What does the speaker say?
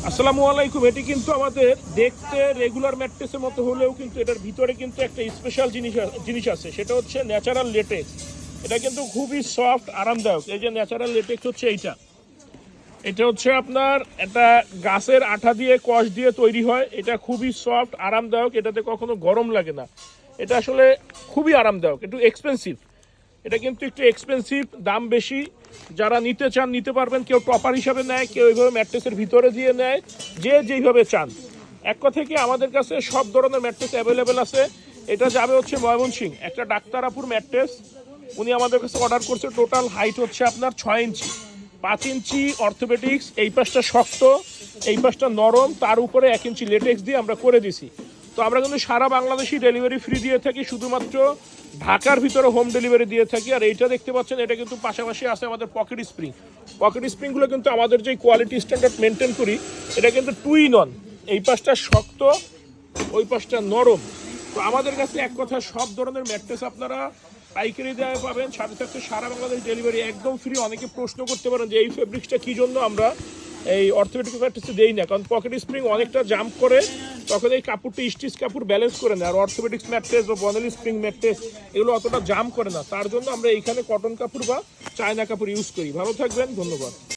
আসসালামু আলাইকুম। এটি কিন্তু আমাদের দেখতে রেগুলার ম্যাট্রেসের মতো হলেও কিন্তু এটার ভিতরে কিন্তু একটা স্পেশাল জিনিস আছে, সেটা হচ্ছে ন্যাচারাল লেটেক্স। এটা কিন্তু খুবই সফট, আরামদায়ক। এই যে ন্যাচারাল লেটেক্স হচ্ছে এটা হচ্ছে আপনার একটা গাছের আঠা দিয়ে কষ দিয়ে তৈরি হয়। এটা খুবই সফট, আরামদায়ক, এটাতে কখনো গরম লাগে না। এটা আসলে খুবই আরামদায়ক, একটু এক্সপেন্সিভ। এটা কিন্তু একটু এক্সপেন্সিভ, দাম বেশি। যারা নিতে চান নিতে পারবেন, কেউ টপার হিসাবে নেয়, কেউ এইভাবে ম্যাট্রেসের ভিতরে দিয়ে নেয়, যে যেইভাবে চান। এক কথা কি, আমাদের কাছে সব ধরনের ম্যাট্রেস অ্যাভেলেবেল আছে। এটা যাবে হচ্ছে ময়মনসিংহ, একটা ডাক্তারাপুর ম্যাট্রেস। উনি আমাদের কাছে অর্ডার করছে। টোটাল হাইট হচ্ছে আপনার 6 ইঞ্চি, 5 ইঞ্চি অর্থোপেডিক্স, এই পাশটা শক্ত, এই পাশটা নরম, তার উপরে 1 ইঞ্চি লেটেক্স দিয়ে আমরা করে দিছি। তো আমরা কিন্তু সারা বাংলাদেশি ডেলিভারি ফ্রি দিয়ে থাকি, শুধুমাত্র ঢাকার ভিতরে হোম ডেলিভারি দিয়ে থাকি। আর এইটা দেখতে পাচ্ছেন, এটা কিন্তু পাশাপাশি আছে আমাদের পকেট স্প্রিং। পকেট স্প্রিংগুলো কিন্তু আমাদের যে কোয়ালিটি স্ট্যান্ডার্ড মেনটেন করি, এটা কিন্তু 2 in 1। এই পাশটা শক্ত, ওই পাশটা নরম। তো আমাদের কাছে এক কথা সব ধরনের ম্যাট্রেস আপনারা পাইকারি দেওয়া পাবেন, সাথে সাথে সারা বাংলাদেশ ডেলিভারি একদম ফ্রি। অনেকে প্রশ্ন করতে পারেন যে এই ফেব্রিক্সটা কী জন্য আমরা এই অর্থোপেডিক ম্যাট্রেসে দেই না, কারণ পকেট স্প্রিং অনেকটা জাম্প করে, তখন এই কাপড়টা স্টিচ কাপড় ব্যালেন্স করে না। আর অর্থোপেডিক্স ম্যাট্রেস বা বনেলি স্প্রিং ম্যাট্রেস এগুলো অতটা জাম্প করে না, তার জন্য আমরা এইখানে কটন কাপড় বা চায়না কাপড় ইউজ করি। ভালো থাকবেন, ধন্যবাদ।